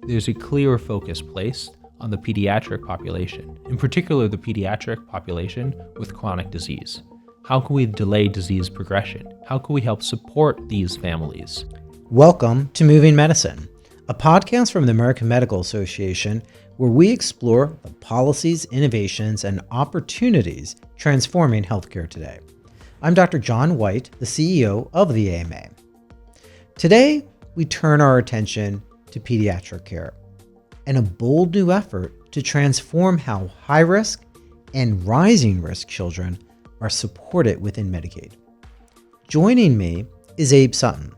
there's a clear focus placed on the pediatric population, in particular the pediatric population with chronic disease. How can we delay disease progression? How can we help support these families? Welcome to Moving Medicine, a podcast from the American Medical Association where we explore the policies, innovations, and opportunities transforming healthcare today. I'm Dr. John Whyte, the CEO of the AMA. Today, we turn our attention to pediatric care and a bold new effort to transform how high-risk and rising-risk children are supported within Medicaid. Joining me is Abe Sutton,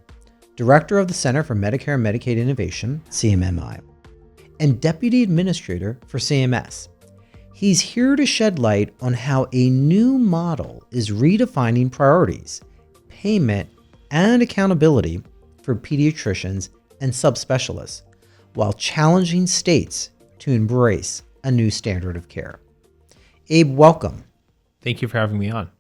Director of the Center for Medicare and Medicaid Innovation, CMMI, and Deputy Administrator for CMS. He's here to shed light on how a new model is redefining priorities, payment, and accountability for pediatricians and subspecialists, while challenging states to embrace a new standard of care. Abe, welcome. Thank you for having me on.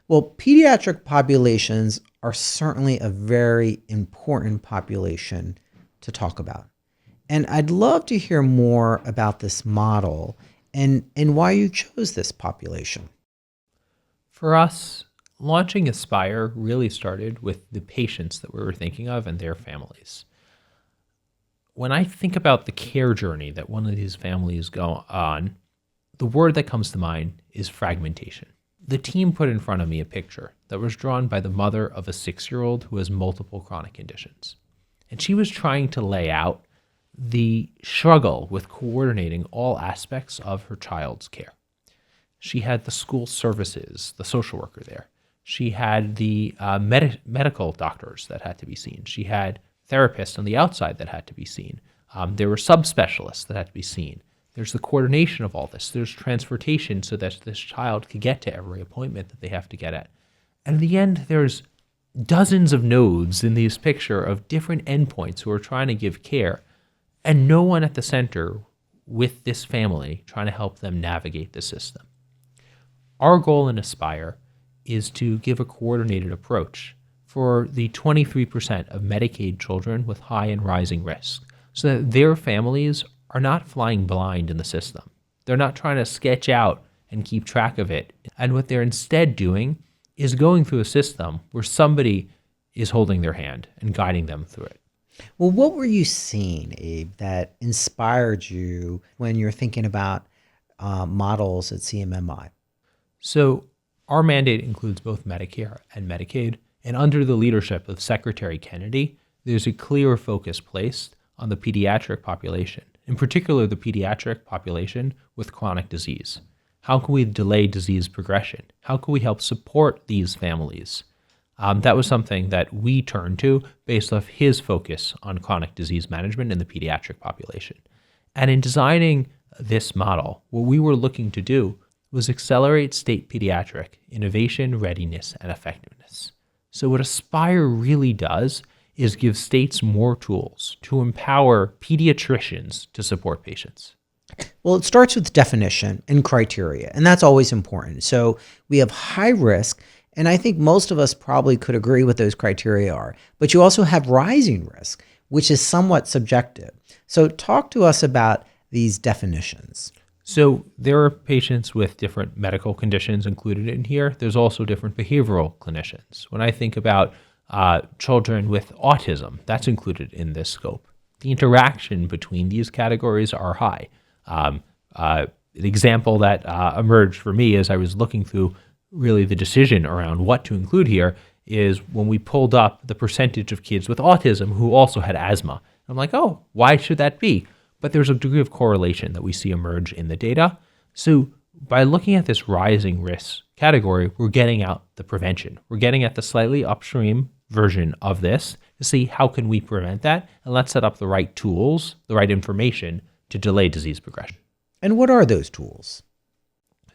Well, pediatric populations are certainly a very important population to talk about. And I'd love to hear more about this model and why you chose this population. For us, launching Aspire really started with the patients that we were thinking of and their families. When I think about the care journey that one of these families go on, the word that comes to mind is fragmentation. The team put in front of me a picture that was drawn by the mother of a 6-year-old who has multiple chronic conditions. And she was trying to lay out the struggle with coordinating all aspects of her child's care. She had the school services, the social worker there. She had the medical doctors that had to be seen. She had therapists on the outside that had to be seen. There were subspecialists that had to be seen. There's the coordination of all this. There's transportation so that this child could get to every appointment that they have to get at. And in the end, there's dozens of nodes in this picture of different endpoints who are trying to give care, and no one at the center with this family trying to help them navigate the system. Our goal in Aspire is to give a coordinated approach for the 23% of Medicaid children with high and rising risk, so that their families are not flying blind in the system. They're not trying to sketch out and keep track of it. And what they're instead doing is going through a system where somebody is holding their hand and guiding them through it. Well, what were you seeing, Abe, that inspired you when you're thinking about models at CMMI? So our mandate includes both Medicare and Medicaid, and under the leadership of Secretary Kennedy, there's a clear focus placed on the pediatric population, in particular the pediatric population with chronic disease. How can we delay disease progression? How can we help support these families? That was something that we turned to based off his focus on chronic disease management in the pediatric population. And in designing this model, what we were looking to do was accelerate state pediatric innovation, readiness, and effectiveness. So what Aspire really does is give states more tools to empower pediatricians to support patients. Well, it starts with definition and criteria, and that's always important. So we have high risk, and I think most of us probably could agree what those criteria are. But you also have rising risk, which is somewhat subjective. So talk to us about these definitions. So there are patients with different medical conditions included in here. There's also different behavioral clinicians. When I think about children with autism, that's included in this scope. The interaction between these categories are high. An example that emerged for me as I was looking through really the decision around what to include here is when we pulled up the percentage of kids with autism who also had asthma. I'm like, oh, why should that be? But there's a degree of correlation that we see emerge in the data. So by looking at this rising risk category, we're getting out the prevention. We're getting at the slightly upstream version of this to see how can we prevent that, and let's set up the right tools, the right information to delay disease progression. And what are those tools?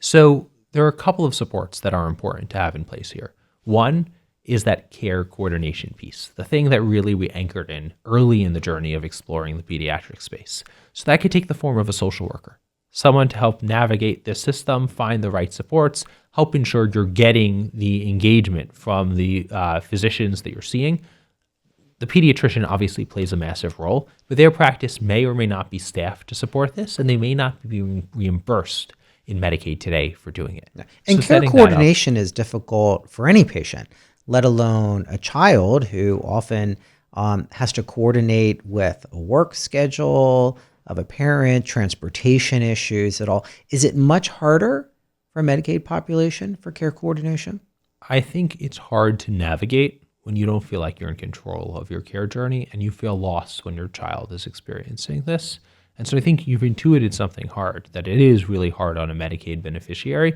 So there are a couple of supports that are important to have in place here. One is that care coordination piece, the thing that really we anchored in early in the journey of exploring the pediatric space. So that could take the form of a social worker, someone to help navigate this system, find the right supports, help ensure you're getting the engagement from the physicians that you're seeing. The pediatrician obviously plays a massive role, but their practice may or may not be staffed to support this, and they may not be reimbursed in Medicaid today for doing it. And care coordination is difficult for any patient, let alone a child who often has to coordinate with a work schedule of a parent, transportation issues at all. Is it much harder for a Medicaid population for care coordination? I think it's hard to navigate when you don't feel like you're in control of your care journey and you feel lost when your child is experiencing this. And so I think you've intuited something hard, that it is really hard on a Medicaid beneficiary.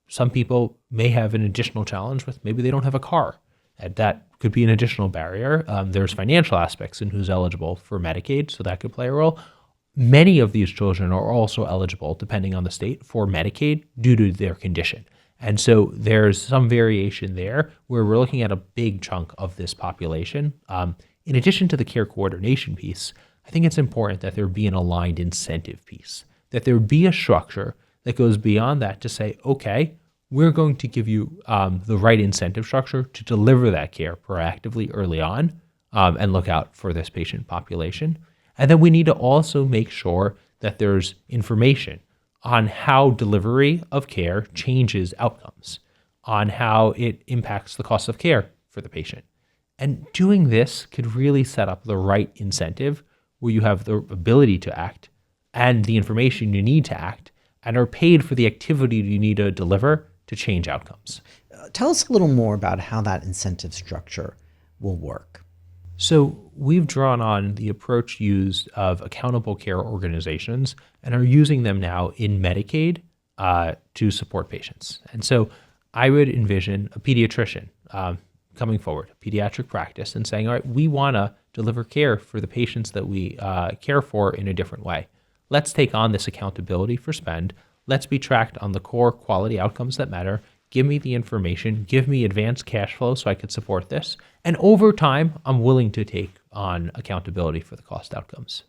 Some people may have an additional challenge with maybe they don't have a car. And that could be an additional barrier. There's financial aspects in who's eligible for Medicaid, so that could play a role. Many of these children are also eligible, depending on the state, for Medicaid due to their condition. And so there's some variation there where we're looking at a big chunk of this population. In addition to the care coordination piece, I think it's important that there be an aligned incentive piece, that there be a structure that goes beyond that to say, okay, we're going to give you the right incentive structure to deliver that care proactively early on and look out for this patient population. And then we need to also make sure that there's information on how delivery of care changes outcomes, on how it impacts the cost of care for the patient. And doing this could really set up the right incentive where you have the ability to act and the information you need to act and are paid for the activity you need to deliver to change outcomes. Tell us a little more about how that incentive structure will work. So we've drawn on the approach used of accountable care organizations and are using them now in Medicaid to support patients. And so I would envision a pediatrician coming forward, a pediatric practice, and saying, all right, we want to deliver care for the patients that we care for in a different way. Let's take on this accountability for spend. Let's be tracked on the core quality outcomes that matter. Give me the information, give me advanced cash flow so I could support this. And over time, I'm willing to take on accountability for the cost outcomes.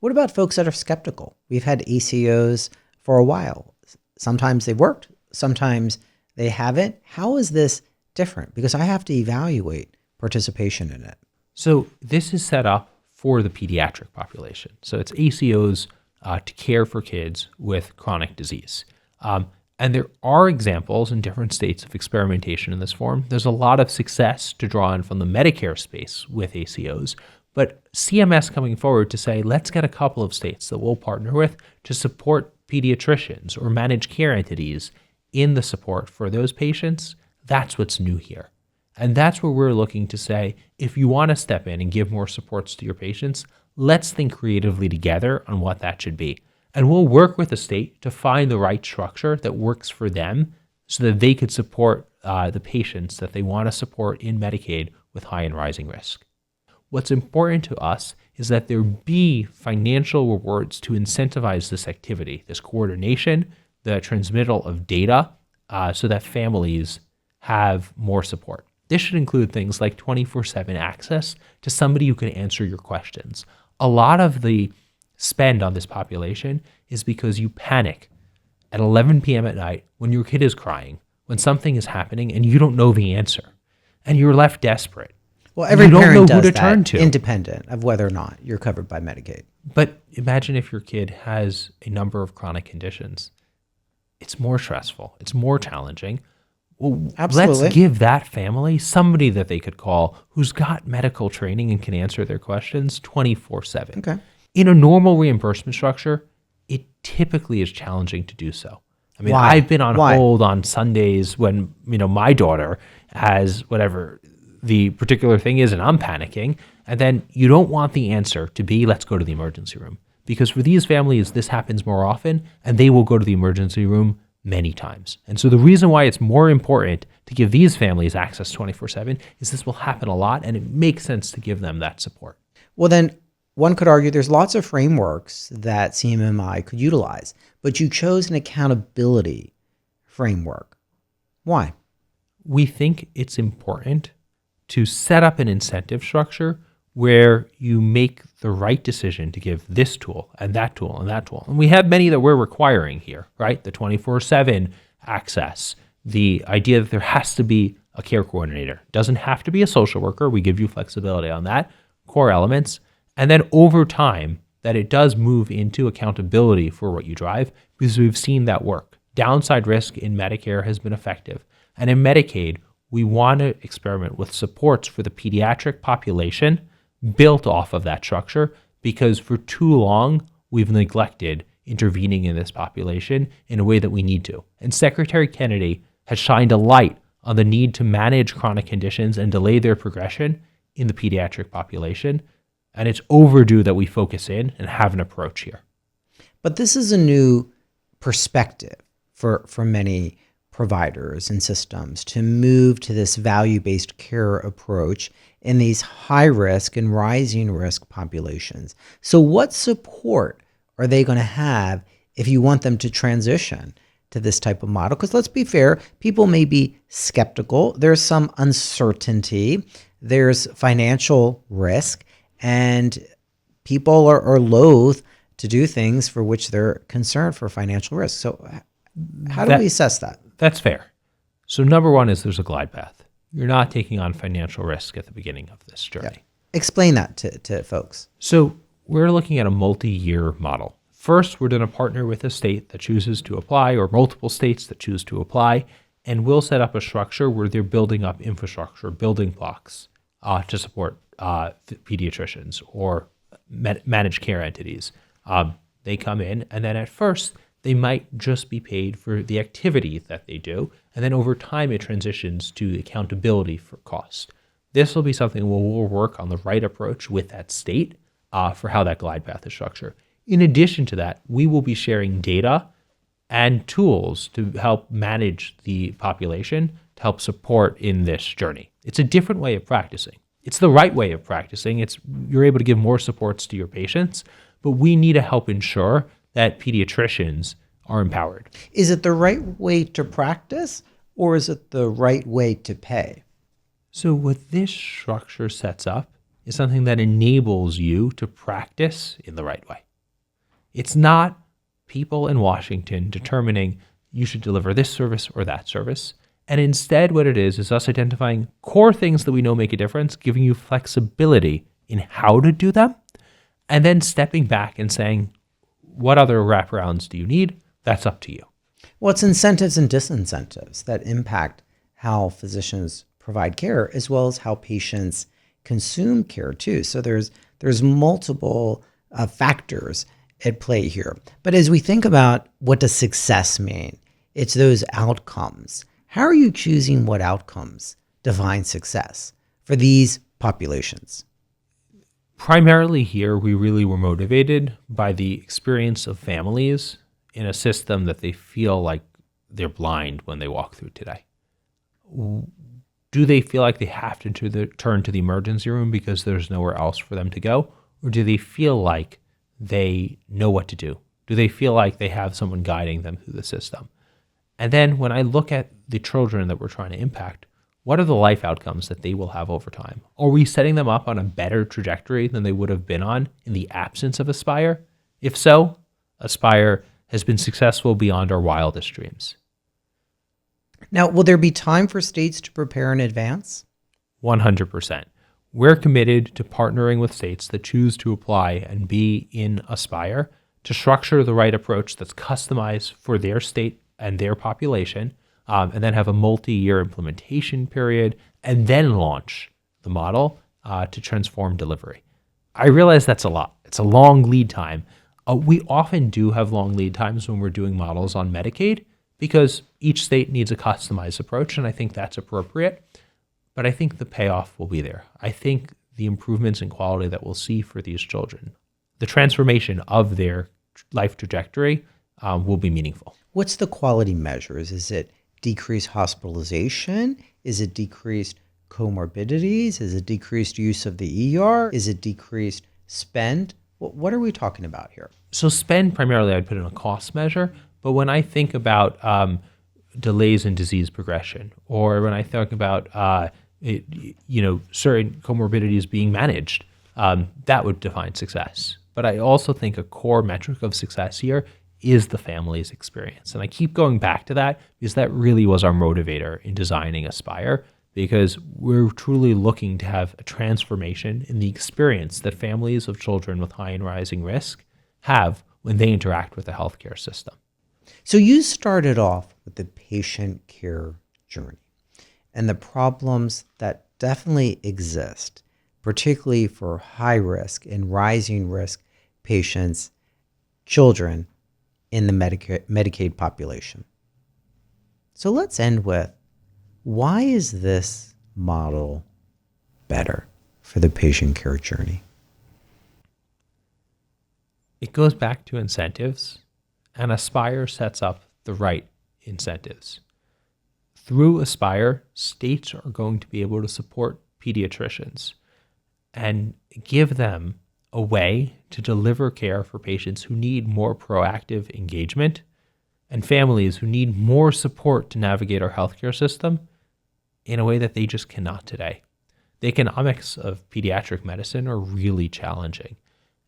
What about folks that are skeptical? We've had ACOs for a while. Sometimes they've worked, sometimes they haven't. How is this different? Because I have to evaluate participation in it. So this is set up for the pediatric population. So it's ACOs to care for kids with chronic disease. And there are examples in different states of experimentation in this form. There's a lot of success to draw on from the Medicare space with ACOs, but CMS coming forward to say, let's get a couple of states that we'll partner with to support pediatricians or managed care entities in the support for those patients. That's what's new here. And that's where we're looking to say, if you want to step in and give more supports to your patients, let's think creatively together on what that should be. And we'll work with the state to find the right structure that works for them so that they could support the patients that they want to support in Medicaid with high and rising risk. What's important to us is that there be financial rewards to incentivize this activity, this coordination, the transmittal of data, so that families have more support. This should include things like 24/7 access to somebody who can answer your questions. A lot of the spend on this population is because you panic at 11 p.m. at night when your kid is crying, when something is happening and you don't know the answer, and you're left desperate. Well, every you don't parent know does who to that, turn to, independent of whether or not you're covered by Medicaid. But imagine if your kid has a number of chronic conditions. It's more stressful. It's more challenging. Well, Absolutely. Let's give that family somebody that they could call who's got medical training and can answer their questions 24/7. Okay. In a normal reimbursement structure, it typically is challenging to do so. I mean, Why? I've been on Why? hold on Sundays when, my daughter has whatever the particular thing is and I'm panicking. And then you don't want the answer to be, let's go to the emergency room. Because for these families, this happens more often and they will go to the emergency room many times. And so the reason why it's more important to give these families access 24/7 is this will happen a lot and it makes sense to give them that support. Well, then one could argue there's lots of frameworks that CMMI could utilize, but you chose an accountability framework. Why? We think it's important to set up an incentive structure where you make the right decision to give this tool and that tool and that tool. And we have many that we're requiring here, right? The 24/7 access, the idea that there has to be a care coordinator. Doesn't have to be a social worker. We give you flexibility on that, core elements. And then over time, that it does move into accountability for what you drive because we've seen that work. Downside risk in Medicare has been effective. And in Medicaid, we want to experiment with supports for the pediatric population built off of that structure because for too long, we've neglected intervening in this population in a way that we need to. And Secretary Kennedy has shined a light on the need to manage chronic conditions and delay their progression in the pediatric population. And it's overdue that we focus in and have an approach here. But this is a new perspective for many providers and systems to move to this value-based care approach in these high-risk and rising risk populations. So what support are they going to have if you want them to transition to this type of model? Because let's be fair, people may be skeptical. There's some uncertainty. There's financial risk. And people are loath to do things for which they're concerned for financial risk. So how do we assess that? That's fair. So number one is there's a glide path. You're not taking on financial risk at the beginning of this journey. Yeah. Explain that to folks. So we're looking at a multi-year model. First, we're going to partner with a state that chooses to apply or multiple states that choose to apply, and we'll set up a structure where they're building up infrastructure, building blocks to support pediatricians or managed care entities. They come in, and then at first, they might just be paid for the activity that they do, and then over time, it transitions to accountability for cost. This will be something where we'll work on the right approach with that state for how that glide path is structured. In addition to that, we will be sharing data and tools to help manage the population, to help support in this journey. It's a different way of practicing. It's the right way of practicing. You're able to give more supports to your patients, but we need to help ensure that pediatricians are empowered. Is it the right way to practice, or is it the right way to pay? So what this structure sets up is something that enables you to practice in the right way. It's not people in Washington determining you should deliver this service or that service. And instead, what it is us identifying core things that we know make a difference, giving you flexibility in how to do them, and then stepping back and saying, what other wraparounds do you need? That's up to you. Well, it's incentives and disincentives that impact how physicians provide care as well as how patients consume care too. So there's multiple factors at play here. But as we think about what does success mean, it's those outcomes. How are you choosing what outcomes define success for these populations? Primarily here, we really were motivated by the experience of families in a system that they feel like they're blind when they walk through today. Do they feel like they have to turn to the emergency room because there's nowhere else for them to go? Or do they feel like they know what to do? Do they feel like they have someone guiding them through the system? And then when I look at the children that we're trying to impact, what are the life outcomes that they will have over time? Are we setting them up on a better trajectory than they would have been on in the absence of Aspire? If so, Aspire has been successful beyond our wildest dreams. Now, will there be time for states to prepare in advance? 100%. We're committed to partnering with states that choose to apply and be in Aspire to structure the right approach that's customized for their state and their population, and then have a multi-year implementation period, and then launch the model to transform delivery. I realize that's a lot. It's a long lead time. We often do have long lead times when we're doing models on Medicaid because each state needs a customized approach, and I think that's appropriate. But I think the payoff will be there. I think the improvements in quality that we'll see for these children, the transformation of their life trajectory will be meaningful. What's the quality measures? Is it decreased hospitalization? Is it decreased comorbidities? Is it decreased use of the ER? Is it decreased spend? What are we talking about here? So spend primarily I'd put in a cost measure, but when I think about delays in disease progression, or when I think about certain comorbidities being managed, that would define success. But I also think a core metric of success here is the family's experience. And I keep going back to that because that really was our motivator in designing Aspire, because we're truly looking to have a transformation in the experience that families of children with high and rising risk have when they interact with the healthcare system. So you started off with the patient care journey and the problems that definitely exist, particularly for high risk and rising risk patients, children in the Medicaid population. So let's end with, why is this model better for the patient care journey? It goes back to incentives, and Aspire sets up the right incentives. Through Aspire, states are going to be able to support pediatricians and give them a way to deliver care for patients who need more proactive engagement and families who need more support to navigate our healthcare system in a way that they just cannot today. The economics of pediatric medicine are really challenging,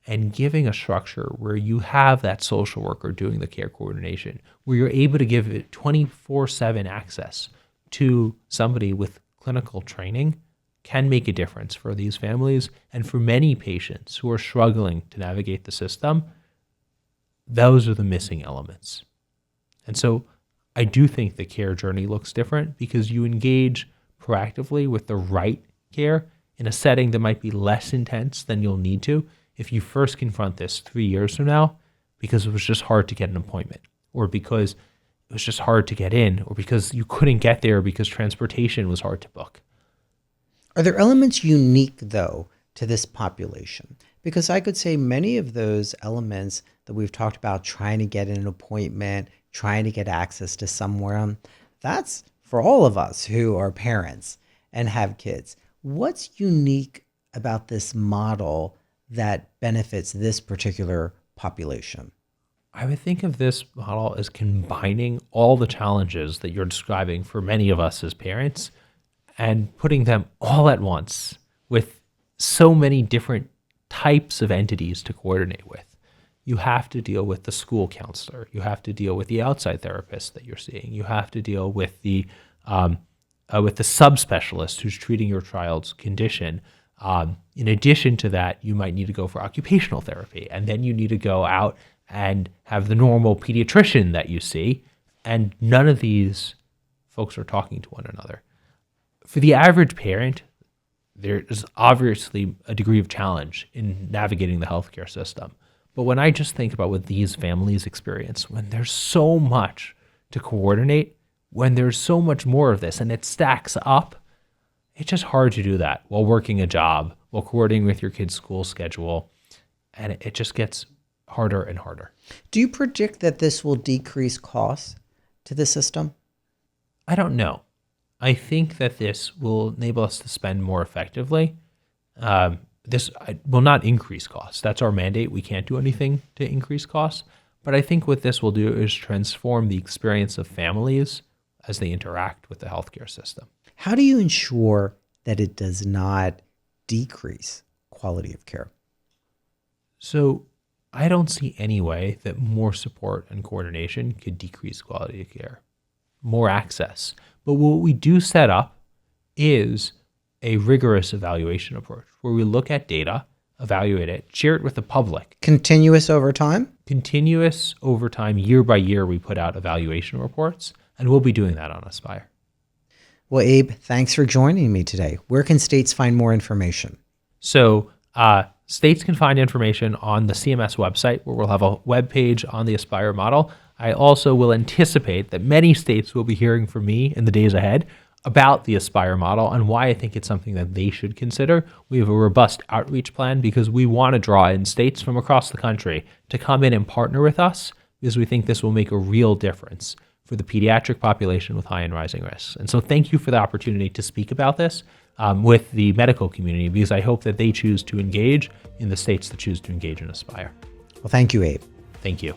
and giving a structure where you have that social worker doing the care coordination, where you're able to give it 24/7 access to somebody with clinical training, can make a difference for these families and for many patients who are struggling to navigate the system. Those are the missing elements. And so I do think the care journey looks different because you engage proactively with the right care in a setting that might be less intense than you'll need to if you first confront this 3 years from now because it was just hard to get an appointment, or because it was just hard to get in, or because you couldn't get there because transportation was hard to book. Are there elements unique, though, to this population? Because I could say many of those elements that we've talked about, trying to get an appointment, trying to get access to somewhere, that's for all of us who are parents and have kids. What's unique about this model that benefits this particular population? I would think of this model as combining all the challenges that you're describing for many of us as parents and putting them all at once with so many different types of entities to coordinate with. You have to deal with the school counselor. You have to deal with the outside therapist that you're seeing. You have to deal with the subspecialist who's treating your child's condition. In addition to that, you might need to go for occupational therapy, and then you need to go out and have the normal pediatrician that you see, and none of these folks are talking to one another. For the average parent, there is obviously a degree of challenge in navigating the healthcare system. But when I just think about what these families experience, when there's so much to coordinate, when there's so much more of this and it stacks up, it's just hard to do that while working a job, while coordinating with your kid's school schedule, and it just gets harder and harder. Do you predict that this will decrease costs to the system? I don't know. I think that this will enable us to spend more effectively. This will not increase costs. That's our mandate. We can't do anything to increase costs. But I think what this will do is transform the experience of families as they interact with the healthcare system. How do you ensure that it does not decrease quality of care? So I don't see any way that more support and coordination could decrease quality of care, more access. But what we do set up is a rigorous evaluation approach where we look at data, evaluate it, share it with the public. Continuous over time? Continuous over time, year by year, we put out evaluation reports, and we'll be doing that on Aspire. Well, Abe, thanks for joining me today. Where can states find more information? So states can find information on the CMS website, where we'll have a web page on the Aspire model. I also will anticipate that many states will be hearing from me in the days ahead about the Aspire model and why I think it's something that they should consider. We have a robust outreach plan because we want to draw in states from across the country to come in and partner with us, because we think this will make a real difference for the pediatric population with high and rising risks. And so thank you for the opportunity to speak about this with the medical community, because I hope that they choose to engage in the states that choose to engage in Aspire. Well, thank you, Abe. Thank you.